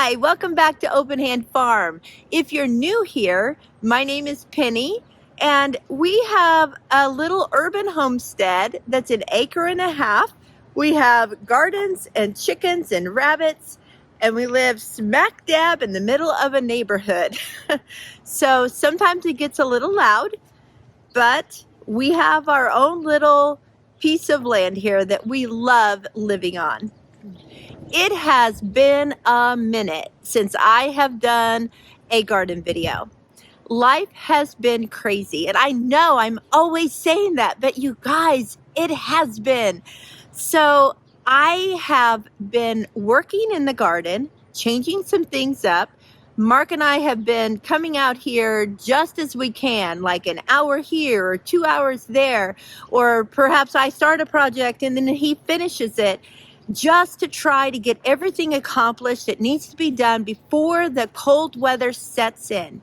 Hi, welcome back to Open Hand Farm. If you're new here, my name is Penny, and we have a little urban homestead that's an acre and a half. We have gardens and chickens and rabbits, and we live smack dab in the middle of a neighborhood. So sometimes it gets a little loud, but we have our own little piece of land here that we love living on. It has been a minute since I have done a garden video. Life has been crazy, and I know I'm always saying that, but you guys, it has been. So I have been working in the garden, changing some things up. Mark and I have been coming out here just as we can, like an hour here or 2 hours there, or perhaps I start a project and then he finishes it, just to try to get everything accomplished that needs to be done before the cold weather sets in.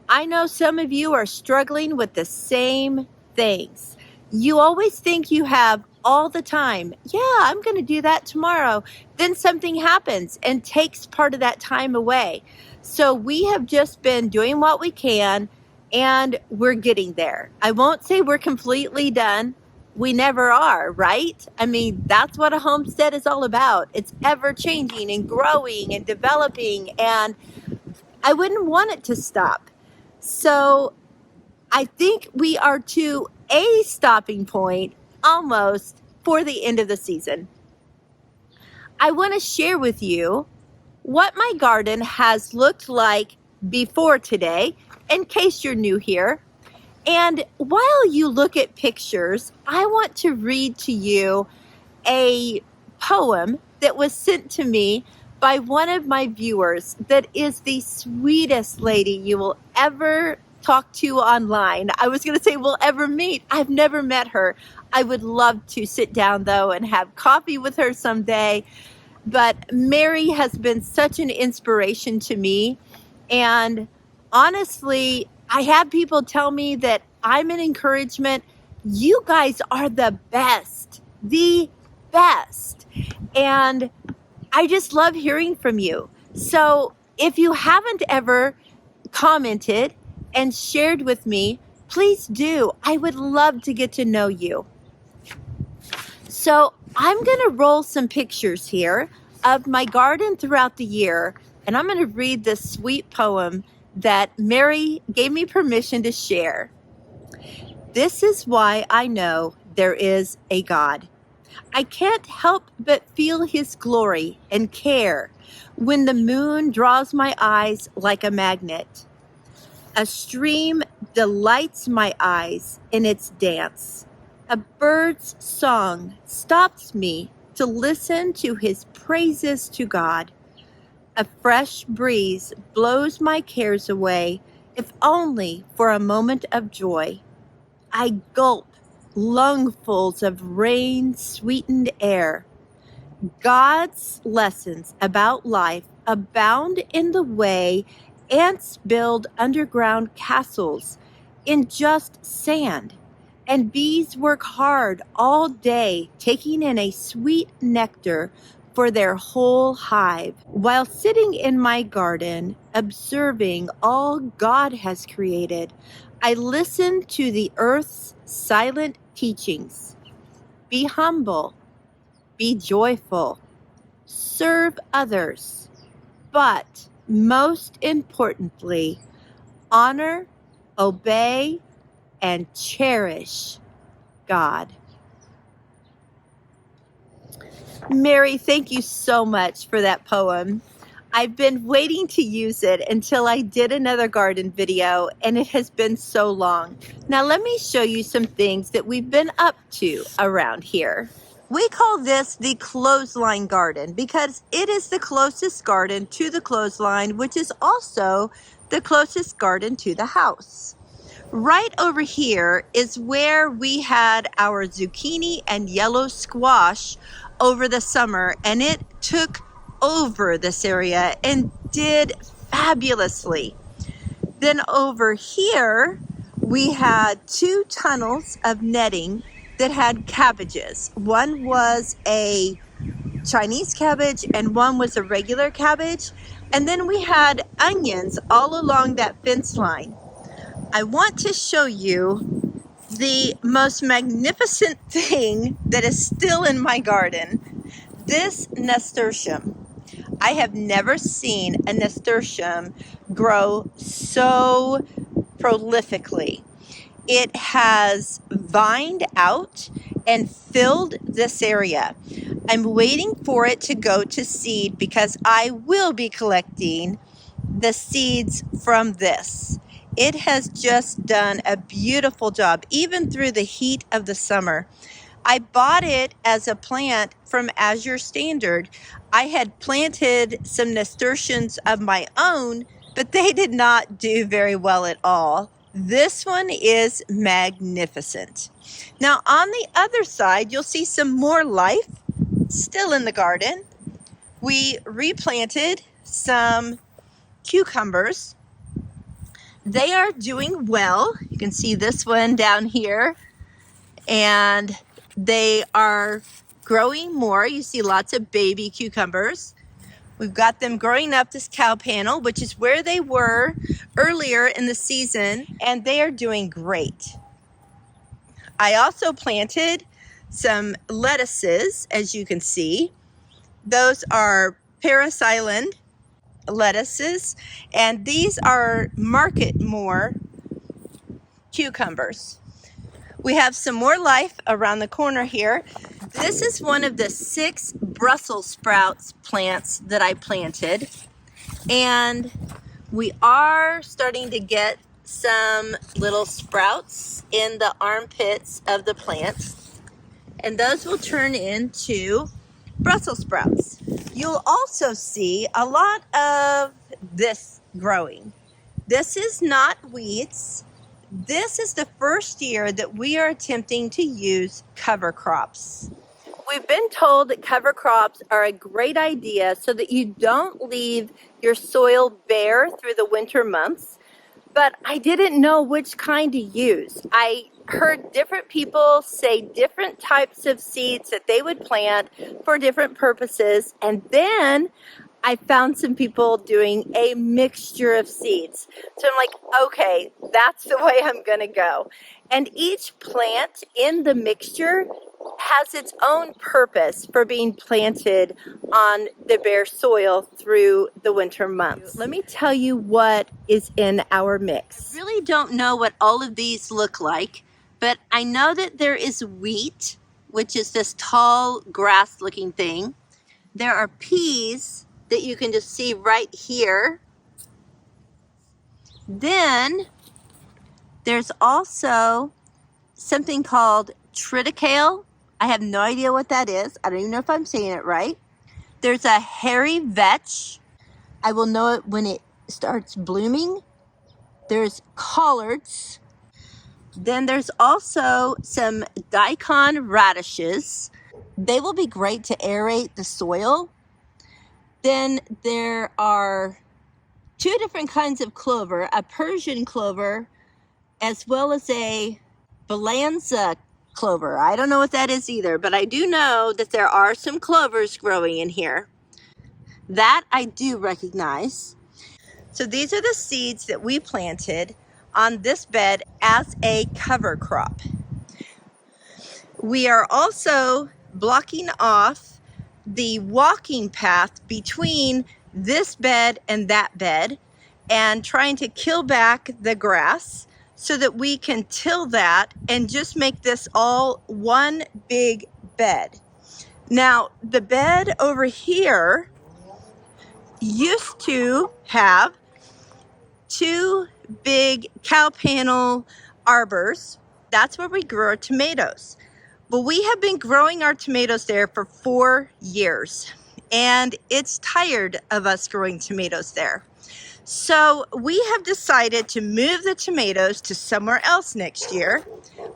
I know some of you are struggling with the same things. You always think you have all the time. Yeah, I'm going to do that tomorrow. Then something happens and takes part of that time away. So we have just been doing what we can, and we're getting there. I won't say we're completely done. We never are, right? I mean, that's what a homestead is all about. It's ever changing and growing and developing, and I wouldn't want it to stop. So I think we are to a stopping point almost for the end of the season. I want to share with you what my garden has looked like before today, in case you're new here. And while you look at pictures, I want to read to you a poem that was sent to me by one of my viewers that is the sweetest lady you will ever talk to online. I was going to say will ever meet. I've never met her. I would love to sit down though and have coffee with her someday. But Mary has been such an inspiration to me. And honestly, I had people tell me that I'm an encouragement. You guys are the best. And I just love hearing from you. So if you haven't ever commented and shared with me, please do. I would love to get to know you. So I'm going to roll some pictures here of my garden throughout the year, and I'm going to read this sweet poem that Mary gave me permission to share. This is why I know there is a God. I can't help but feel his glory and care when the moon draws my eyes like a magnet. A stream delights my eyes in its dance. A bird's song stops me to listen to his praises to God. A fresh breeze blows my cares away, if only for a moment of joy. I gulp lungfuls of rain-sweetened air. God's lessons about life abound in the way ants build underground castles in just sand, and bees work hard all day taking in a sweet nectar for their whole hive. While sitting in my garden, observing all God has created, I listen to the earth's silent teachings. Be humble, be joyful, serve others, but most importantly, honor, obey, and cherish God. Mary, thank you so much for that poem. I've been waiting to use it until I did another garden video, and it has been so long. Now let me show you some things that we've been up to around here. We call this the clothesline garden because it is the closest garden to the clothesline, which is also the closest garden to the house. Right over here is where we had our zucchini and yellow squash over the summer, and it took over this area and did fabulously. Then over here we had 2 tunnels of netting that had cabbages. One was a Chinese cabbage and one was a regular cabbage. And then we had onions all along that fence line. I want to show you the most magnificent thing that is still in my garden. This nasturtium. I have never seen a nasturtium grow so prolifically. It has vined out and filled this area. I'm waiting for it to go to seed because I will be collecting the seeds from this. It has just done a beautiful job, even through the heat of the summer. I bought it as a plant from Azure Standard. I had planted some nasturtiums of my own, but they did not do very well at all. This one is magnificent. Now on the other side, you'll see some more life still in the garden. We replanted some cucumbers. They are doing well. You can see this one down here, and they are growing more. You see lots of baby cucumbers. We've got them growing up this cow panel, which is where they were earlier in the season, and they are doing great. I also planted some lettuces, as you can see. Those are Paris Island lettuces, and these are Marketmore cucumbers. We have some more life around the corner here. This is one of the 6 Brussels sprouts plants that I planted, and we are starting to get some little sprouts in the armpits of the plants, and those will turn into Brussels sprouts. You'll also see a lot of this growing. This is not weeds. This is the first year that we are attempting to use cover crops. We've been told that cover crops are a great idea so that you don't leave your soil bare through the winter months, but I didn't know which kind to use. I heard different people say different types of seeds that they would plant for different purposes, and then I found some people doing a mixture of seeds. So I'm like, okay, that's the way I'm gonna go. And each plant in the mixture has its own purpose for being planted on the bare soil through the winter months. Let me tell you what is in our mix. I really don't know what all of these look like, but I know that there is wheat, which is this tall grass looking thing. There are peas that you can just see right here. Then there's also something called triticale. I have no idea what that is. I don't even know if I'm saying it right. There's a hairy vetch. I will know it when it starts blooming. There's collards. Then there's also some daikon radishes. They will be great to aerate the soil. Then there are 2 different kinds of clover, a Persian clover as well as a balanza clover. I don't know what that is either, but I do know that there are some clovers growing in here. That I do recognize. So these are the seeds that we planted on this bed as a cover crop. We are also blocking off the walking path between this bed and that bed and trying to kill back the grass so that we can till that and just make this all one big bed. Now, the bed over here used to have 2 big cow panel arbors. That's where we grew our tomatoes. But we have been growing our tomatoes there for 4 years, and it's tired of us growing tomatoes there. So we have decided to move the tomatoes to somewhere else next year.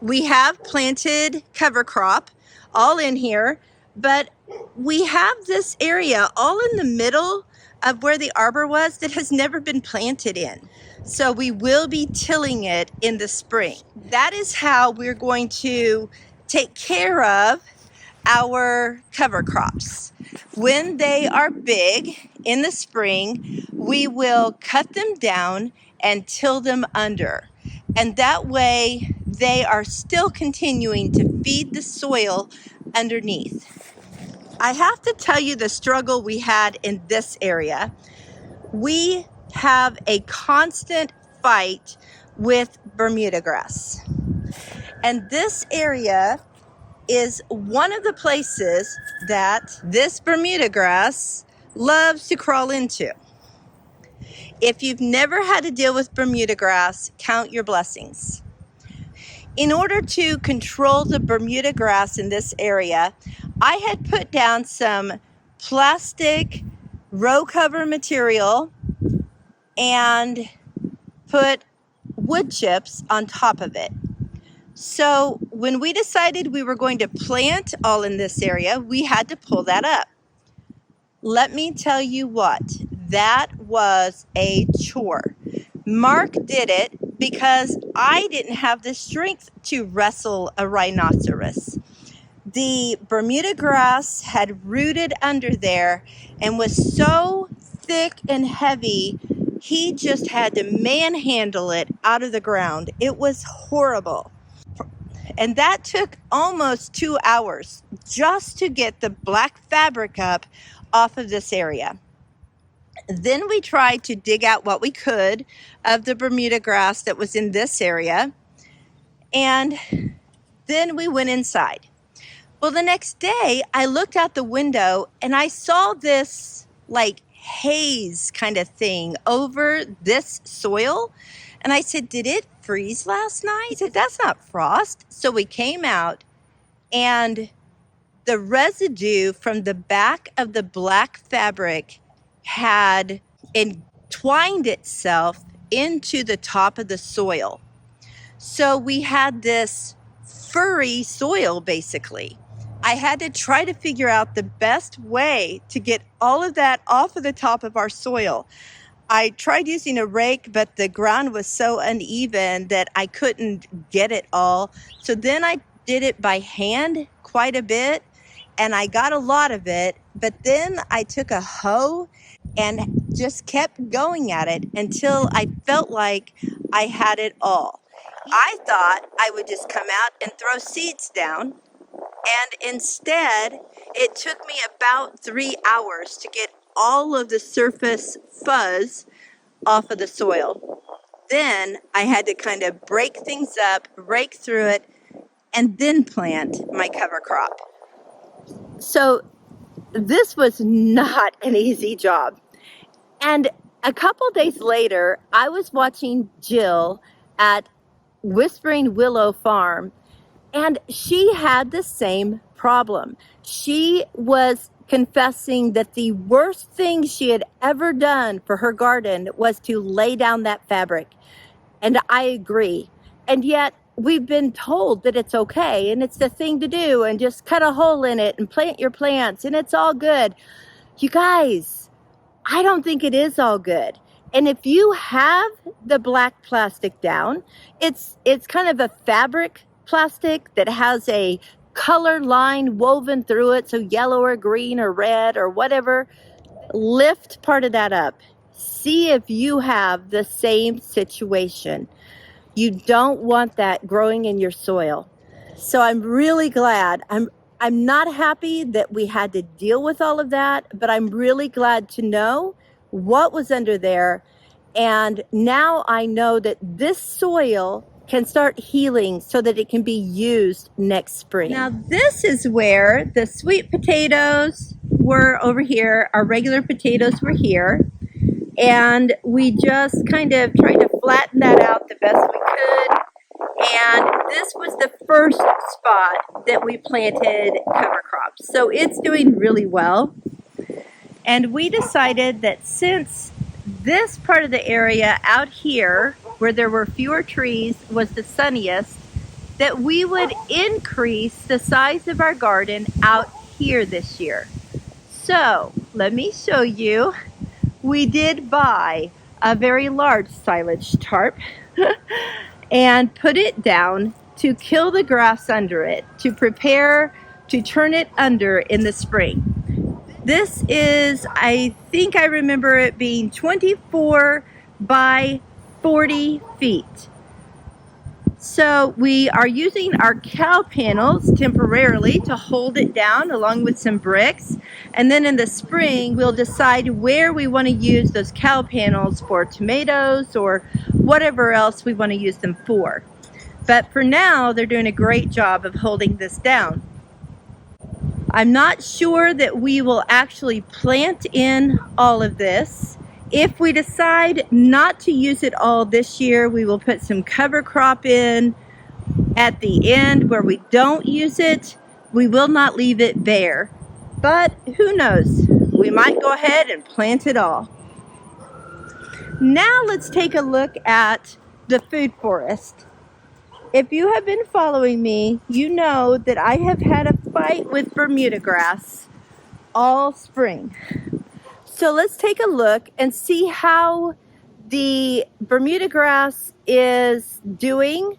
We have planted cover crop all in here, but we have this area all in the middle of where the arbor was that has never been planted in. So we will be tilling it in the spring. That is how we're going to take care of our cover crops. When they are big in the spring, we will cut them down and till them under. And that way they are still continuing to feed the soil underneath. I have to tell you the struggle we had in this area. We have a constant fight with Bermuda grass. And this area is one of the places that this Bermuda grass loves to crawl into. If you've never had to deal with Bermuda grass, count your blessings. In order to control the Bermuda grass in this area, I had put down some plastic row cover material and put wood chips on top of it. So when we decided we were going to plant all in this area, we had to pull that up. Let me tell you what, that was a chore. Mark did it because I didn't have the strength to wrestle a rhinoceros. The Bermuda grass had rooted under there and was so thick and heavy, he just had to manhandle it out of the ground. It was horrible. And that took almost 2 hours just to get the black fabric up off of this area. Then we tried to dig out what we could of the Bermuda grass that was in this area. And then we went inside. Well, the next day I looked out the window and I saw this like haze kind of thing over this soil. And I said, did it freeze last night? He said, that's not frost. So we came out and the residue from the back of the black fabric had entwined itself into the top of the soil. So we had this furry soil basically. I had to try to figure out the best way to get all of that off of the top of our soil. I tried using a rake, but the ground was so uneven that I couldn't get it all. So then I did it by hand quite a bit, and I got a lot of it. But then I took a hoe and just kept going at it until I felt like I had it all. I thought I would just come out and throw seeds down, and instead it took me about 3 hours to get all of the surface fuzz off of the soil. Then I had to kind of break things up, rake through it, and then plant my cover crop. So this was not an easy job. And a couple days later, I was watching Jill at Whispering Willow Farm, and she had the same problem. She was confessing that the worst thing she had ever done for her garden was to lay down that fabric. And I agree. And yet we've been told that it's okay and it's the thing to do and just cut a hole in it and plant your plants and it's all good. You guys, I don't think it is all good. And if you have the black plastic down, it's kind of a fabric plastic that has a color line woven through it, so yellow or green or red or whatever. Lift part of that up. See if you have the same situation. You don't want that growing in your soil. So I'm really glad. I'm not happy that we had to deal with all of that, but I'm really glad to know what was under there. And now I know that this soil can start healing so that it can be used next spring. Now this is where the sweet potatoes were over here. Our regular potatoes were here. And we just kind of tried to flatten that out the best we could. And this was the first spot that we planted cover crops. So it's doing really well. And we decided that since this part of the area out here where there were fewer trees was the sunniest, that we would increase the size of our garden out here this year. So let me show you. We did buy a very large silage tarp and put it down to kill the grass under it, to prepare to turn it under in the spring. This is, I think I remember it being 24 by 40 feet. So we are using our cow panels temporarily to hold it down along with some bricks. And then in the spring, we'll decide where we want to use those cow panels for tomatoes or whatever else we want to use them for. But for now, they're doing a great job of holding this down. I'm not sure that we will actually plant in all of this. If we decide not to use it all this year, we will put some cover crop in at the end where we don't use it. We will not leave it bare, but who knows? We might go ahead and plant it all. Now let's take a look at the food forest. If you have been following me, you know that I have had a fight with Bermuda grass all spring. So let's take a look and see how the Bermuda grass is doing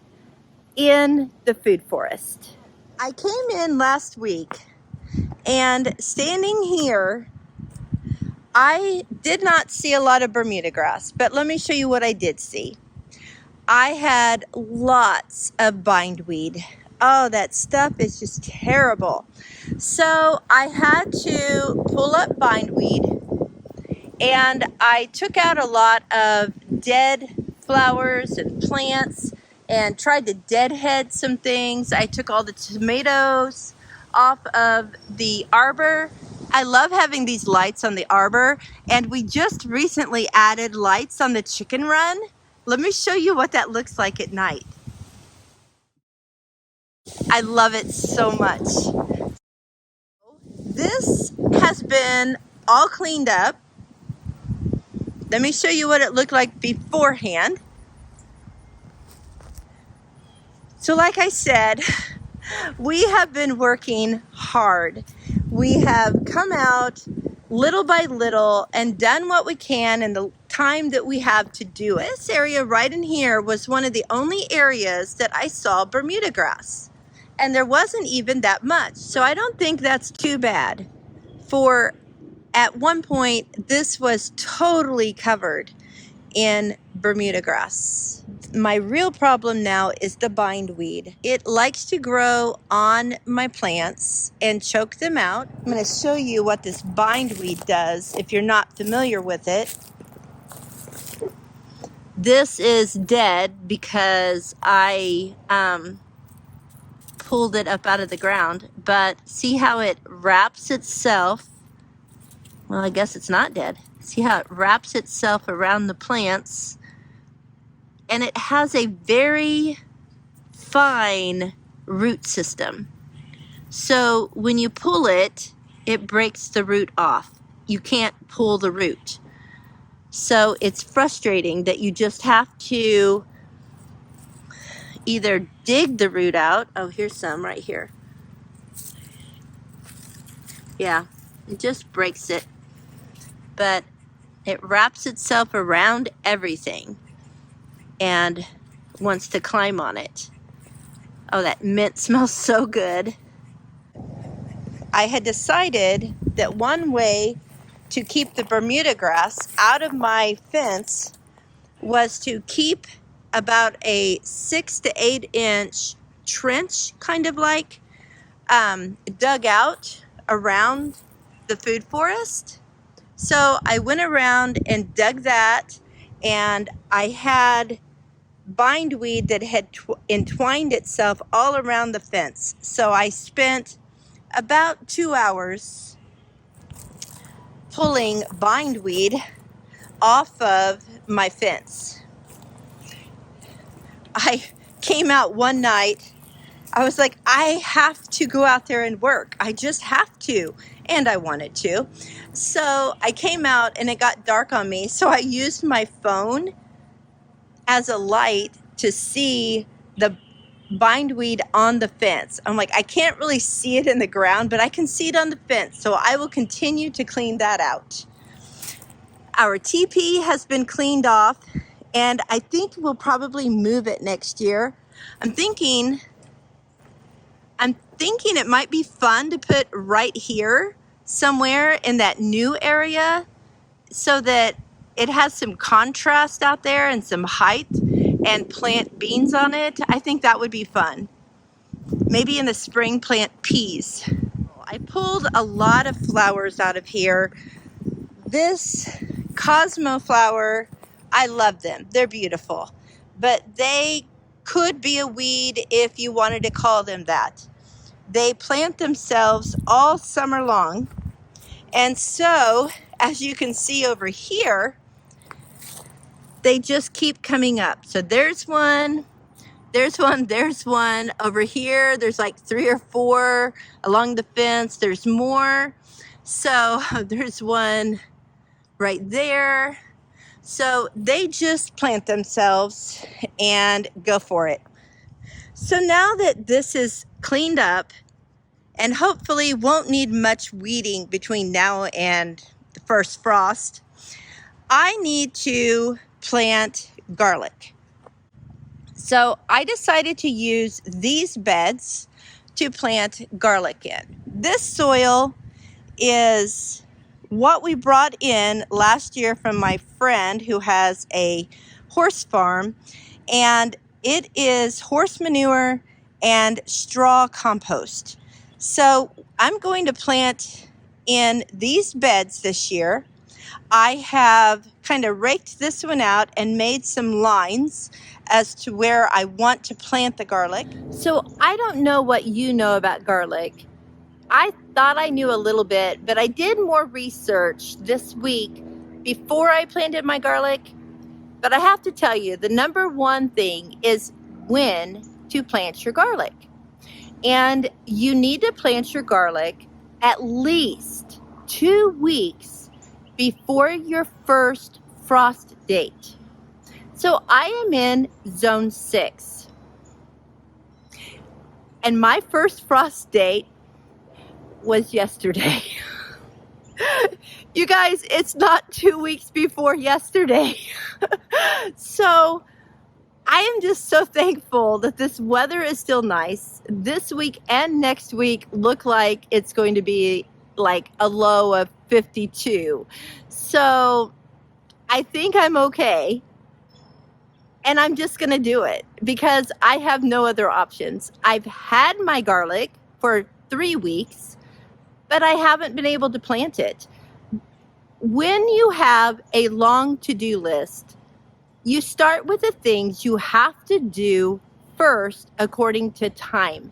in the food forest. I came in last week and standing here, I did not see a lot of Bermuda grass, but let me show you what I did see. I had lots of bindweed. Oh, that stuff is just terrible. So I had to pull up bindweed, and I took out a lot of dead flowers and plants and tried to deadhead some things. I took all the tomatoes off of the arbor. I love having these lights on the arbor, and we just recently added lights on the chicken run. Let me show you what that looks like at night. I love it so much. This has been all cleaned up. Let me show you what it looked like beforehand. So like I said, we have been working hard. We have come out little by little and done what we can in the time that we have to do it. This area right in here was one of the only areas that I saw Bermuda grass. And there wasn't even that much. So I don't think that's too bad. For at one point, this was totally covered in Bermuda grass. My real problem now is the bindweed. It likes to grow on my plants and choke them out. I'm going to show you what this bindweed does if you're not familiar with it. This is dead because I pulled it up out of the ground, but see how it wraps itself. Well, I guess it's not dead. See how it wraps itself around the plants, and it has a very fine root system. So when you pull it, it breaks the root off. You can't pull the root. So it's frustrating that you just have to either dig the root out. Oh, here's some right here. Yeah, it just breaks it. But it wraps itself around everything and wants to climb on it. Oh, that mint smells so good. I had decided that one way to keep the Bermuda grass out of my fence was to keep about a 6 to 8 inch trench, kind of like dug out around the food forest. So I went around and dug that, and I had bindweed that had entwined itself all around the fence. So I spent about 2 hours pulling bindweed off of my fence. I came out one night. I was like, I have to go out there and work. I just have to. And I wanted to. So I came out and it got dark on me. So I used my phone as a light to see the bindweed on the fence. I'm like, I can't really see it in the ground, but I can see it on the fence. So I will continue to clean that out. Our teepee has been cleaned off, and I think we'll probably move it next year. I'm thinking thinking it might be fun to put right here somewhere in that new area so that it has some contrast out there and some height, and plant beans on it. I think that would be fun. Maybe in the spring plant peas. I pulled a lot of flowers out of here. This Cosmo flower, I love them. They're beautiful. But they could be a weed if you wanted to call them that. They plant themselves all summer long. And so, as you can see over here, they just keep coming up. So there's one, there's one, there's one. Over here, there's like 3 or 4 along the fence. There's more. So there's one right there. So they just plant themselves and go for it. So now that this is cleaned up and hopefully won't need much weeding between now and the first frost, I need to plant garlic. So I decided to use these beds to plant garlic in. This soil is what we brought in last year from my friend who has a horse farm, and it is horse manure and straw compost. So I'm going to plant in these beds this year. I have kind of raked this one out and made some lines as to where I want to plant the garlic. So I don't know what you know about garlic. I thought I knew a little bit, but I did more research this week before I planted my garlic. But I have to tell you, the number one thing is when to plant your garlic. And you need to plant your garlic at least 2 weeks before your first frost date. So I am in zone 6. And my first frost date was yesterday. You guys, it's not 2 weeks before yesterday. So I am just so thankful that this weather is still nice. This week and next week look like it's going to be like a low of 52. So I think I'm okay. And I'm just going to do it because I have no other options. I've had my garlic for 3 weeks, but I haven't been able to plant it. When you have a long to-do list, you start with the things you have to do first according to time.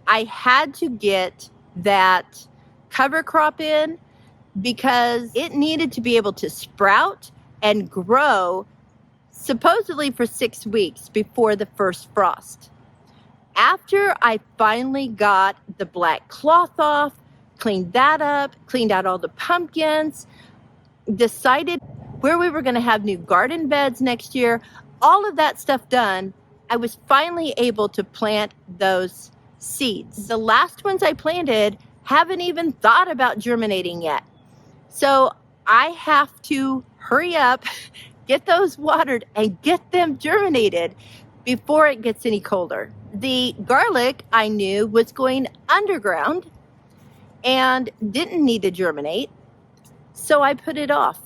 I had to get that cover crop in because it needed to be able to sprout and grow supposedly for 6 weeks before the first frost. After I finally got the black cloth off, cleaned that up, cleaned out all the pumpkins, decided where we were going to have new garden beds next year, all of that stuff done, I was finally able to plant those seeds. The last ones I planted haven't even thought about germinating yet. So I have to hurry up, get those watered, and get them germinated before it gets any colder. The garlic I knew was going underground and didn't need to germinate, so I put it off.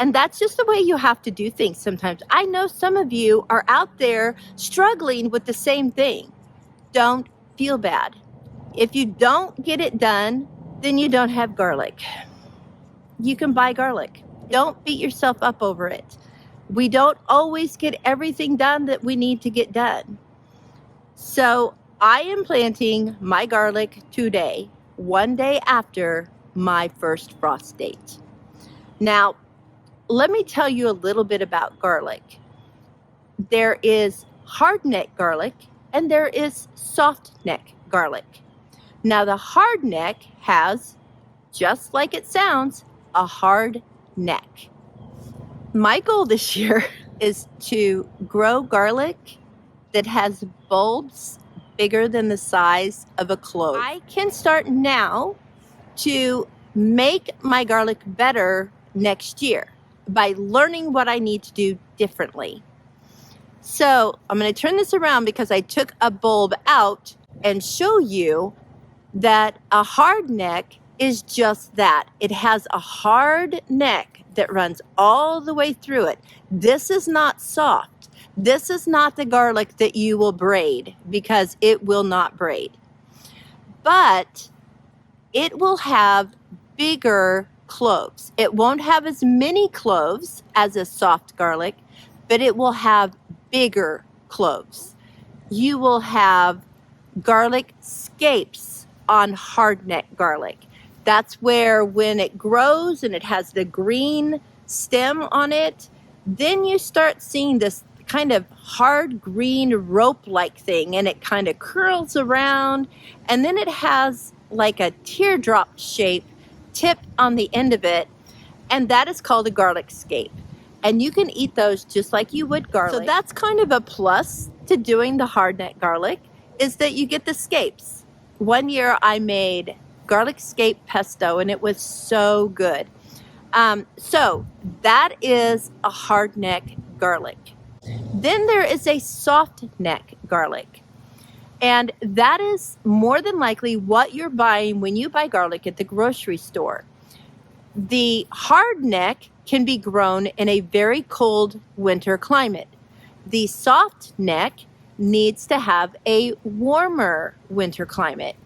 And that's just the way you have to do things sometimes. I know some of you are out there struggling with the same thing. Don't feel bad. If you don't get it done, then you don't have garlic. You can buy garlic. Don't beat yourself up over it. We don't always get everything done that we need to get done. So I am planting my garlic today, 1 day after my first frost date. Now, let me tell you a little bit about garlic. There is hardneck garlic and there is softneck garlic. Now, the hardneck has, just like it sounds, a hard neck. My goal this year is to grow garlic that has bulbs bigger than the size of a clove. I can start now to make my garlic better next year by learning what I need to do differently. So I'm going to turn this around because I took a bulb out and show you that a hard neck is just that. It has a hard neck that runs all the way through it. This is not soft. This is not the garlic that you will braid, because it will not braid. But it will have bigger cloves. It won't have as many cloves as a soft garlic, but it will have bigger cloves. You will have garlic scapes on hardneck garlic. That's where when it grows and it has the green stem on it, then you start seeing this kind of hard green rope-like thing, and it kind of curls around, and then it has like a teardrop shape tip on the end of it, and that is called a garlic scape. And you can eat those just like you would garlic. So that's kind of a plus to doing the hardneck garlic, is that you get the scapes. One year I made garlic scape pesto, and it was so good. So that is a hardneck garlic. Then there is a soft neck garlic. And that is more than likely what you're buying when you buy garlic at the grocery store. The hard neck can be grown in a very cold winter climate. The soft neck needs to have a warmer winter climate.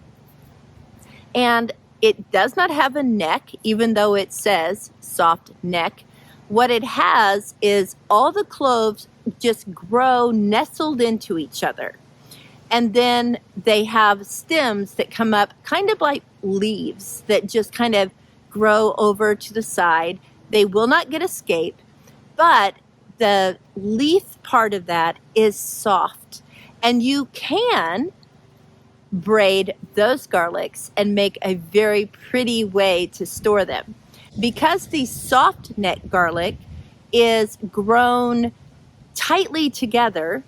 And it does not have a neck, even though it says soft neck. What it has is all the cloves just grow nestled into each other. And then they have stems that come up kind of like leaves that just kind of grow over to the side. They will not get a scape, but the leaf part of that is soft. And you can braid those garlics and make a very pretty way to store them. Because the soft neck garlic is grown tightly together,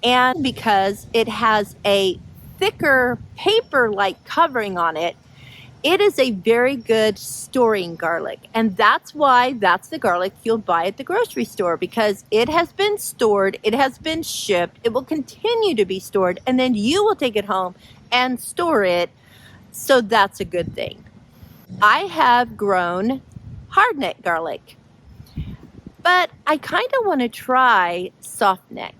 and because it has a thicker paper-like covering on it, it is a very good storing garlic. And that's why that's the garlic you'll buy at the grocery store, because it has been stored, it has been shipped, it will continue to be stored, and then you will take it home and store it. So that's a good thing. I have grown hardneck garlic, but I kind of want to try soft neck.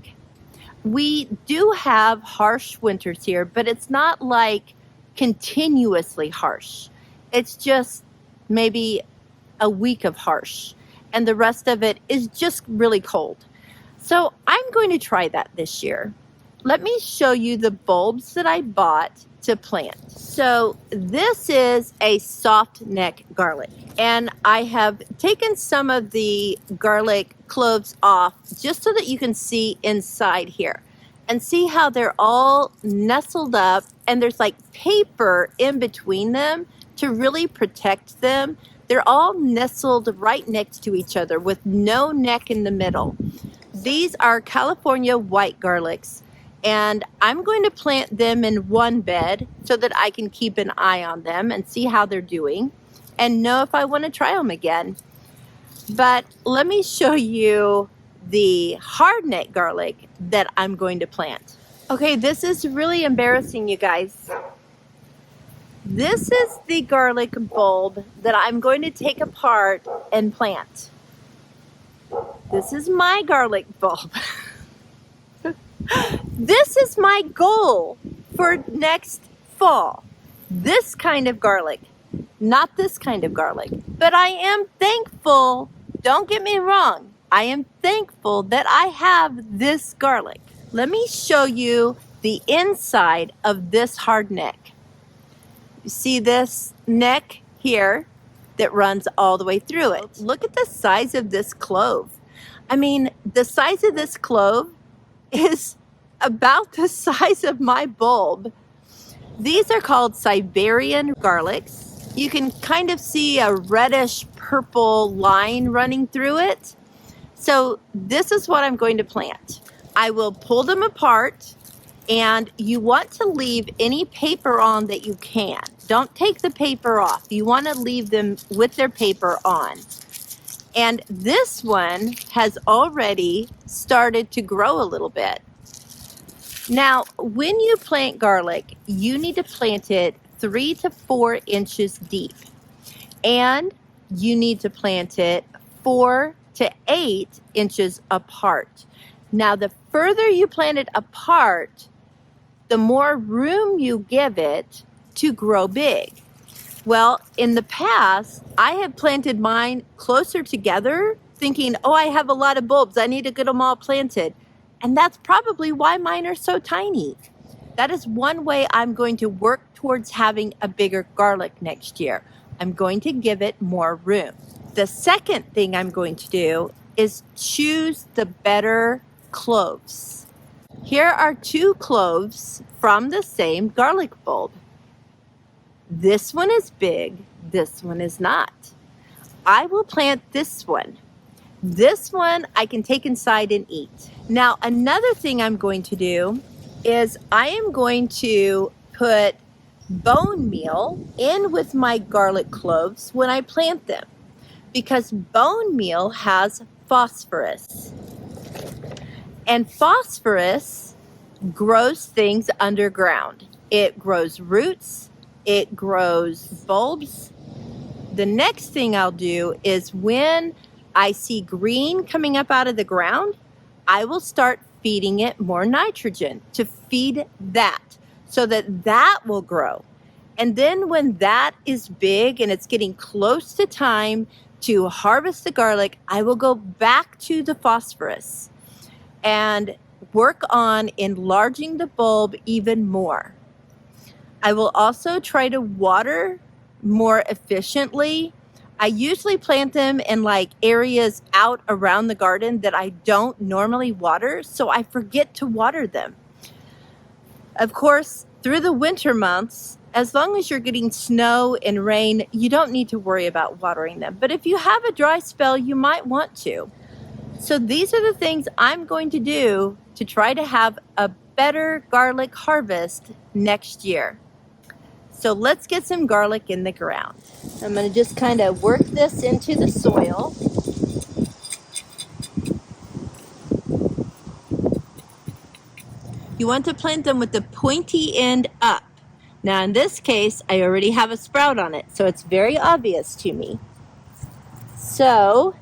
We do have harsh winters here, but it's not like continuously harsh. It's just maybe a week of harsh, and the rest of it is just really cold. So I'm going to try that this year. Let me show you the bulbs that I bought to plant. So this is a soft neck garlic, and I have taken some of the garlic cloves off just so that you can see inside here and see how they're all nestled up, and there's like paper in between them to really protect them. They're all nestled right next to each other with no neck in the middle. These are California white garlics, and I'm going to plant them in one bed so that I can keep an eye on them and see how they're doing and know if I want to try them again. But let me show you the hardneck garlic that I'm going to plant. Okay, this is really embarrassing, you guys. This is the garlic bulb that I'm going to take apart and plant. This is my garlic bulb. This is my goal for next fall. This kind of garlic, not this kind of garlic. But I am thankful, don't get me wrong, I am thankful that I have this garlic. Let me show you the inside of this hard neck. You see this neck here that runs all the way through it. Look at the size of this clove. I mean, the size of this clove is about the size of my bulb. These are called Siberian garlics. You can kind of see a reddish purple line running through it. So this is what I'm going to plant. I will pull them apart, and you want to leave any paper on that you can. Don't take the paper off. You want to leave them with their paper on. And this one has already started to grow a little bit. Now, when you plant garlic, you need to plant it 3 to 4 inches deep. And you need to plant it 4 to 8 inches apart. Now, the further you plant it apart, the more room you give it to grow big. Well, in the past, I have planted mine closer together, thinking, oh, I have a lot of bulbs, I need to get them all planted. And that's probably why mine are so tiny. That is one way I'm going to work towards having a bigger garlic next year. I'm going to give it more room. The second thing I'm going to do is choose the better cloves. Here are 2 cloves from the same garlic bulb. This one is big, this one is not. I will plant this one. This one I can take inside and eat. Now, another thing I'm going to do is I am going to put bone meal in with my garlic cloves when I plant them, because bone meal has phosphorus. And phosphorus grows things underground. It grows roots, it grows bulbs. The next thing I'll do is when I see green coming up out of the ground, I will start feeding it more nitrogen to feed that so that that will grow. And then when that is big and it's getting close to time to harvest the garlic, I will go back to the phosphorus and work on enlarging the bulb even more. I will also try to water more efficiently. I usually plant them in like areas out around the garden that I don't normally water, so I forget to water them. Of course, through the winter months, as long as you're getting snow and rain, you don't need to worry about watering them. But if you have a dry spell, you might want to. So these are the things I'm going to do to try to have a better garlic harvest next year. So let's get some garlic in the ground. I'm going to just kind of work this into the soil. You want to plant them with the pointy end up. Now in this case, I already have a sprout on it, so it's very obvious to me. So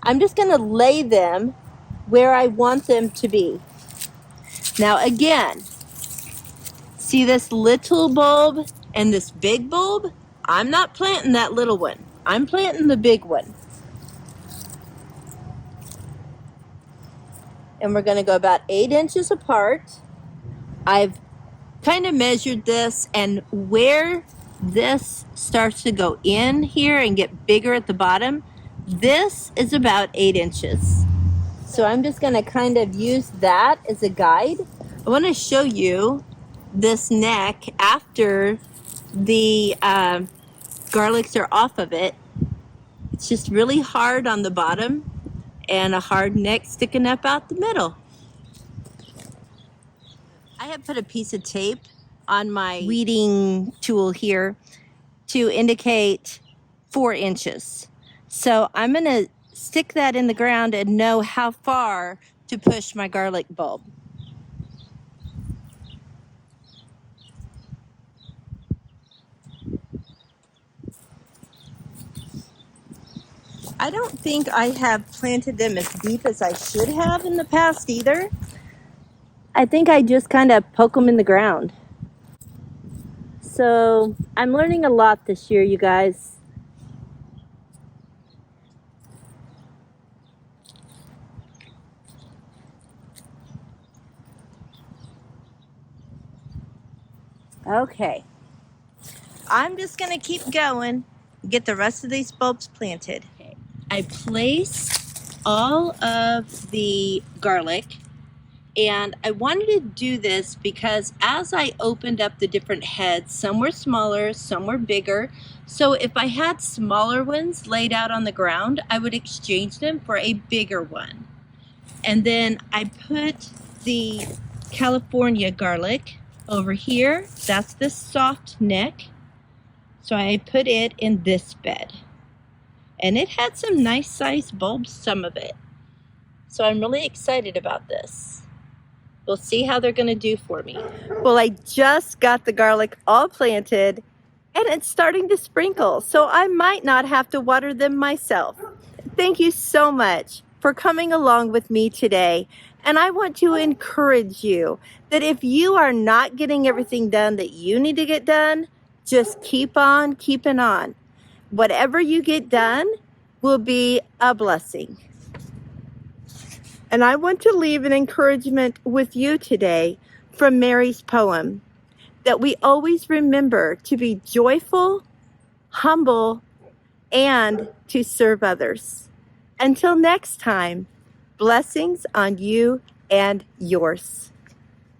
I'm just going to lay them where I want them to be. Now again, see this little bulb and this big bulb? I'm not planting that little one. I'm planting the big one. And we're going to go about 8 inches apart. I've kind of measured this, and where this starts to go in here and get bigger at the bottom, this is about 8 inches. So I'm just going to kind of use that as a guide. I want to show you this neck after the garlics are off of it. It's just really hard on the bottom and a hard neck sticking up out the middle. I have put a piece of tape on my weeding tool here to indicate 4 inches. So I'm going to stick that in the ground and know how far to push my garlic bulb. I don't think I have planted them as deep as I should have in the past either. I think I just kind of poke them in the ground. So I'm learning a lot this year, you guys. Okay. I'm just going to keep going, get the rest of these bulbs planted. Okay. I placed all of the garlic, and I wanted to do this because as I opened up the different heads, some were smaller, some were bigger. So if I had smaller ones laid out on the ground, I would exchange them for a bigger one. And then I put the California garlic over here. That's the soft neck. So I put it in this bed. And it had some nice sized bulbs, some of it. So I'm really excited about this. We'll see how they're going to do for me. Well, I just got the garlic all planted and it's starting to sprinkle, so I might not have to water them myself. Thank you so much for coming along with me today. And I want to encourage you that if you are not getting everything done that you need to get done, just keep on keeping on. Whatever you get done will be a blessing. And I want to leave an encouragement with you today from Mary's poem, that we always remember to be joyful, humble, and to serve others. Until next time, blessings on you and yours.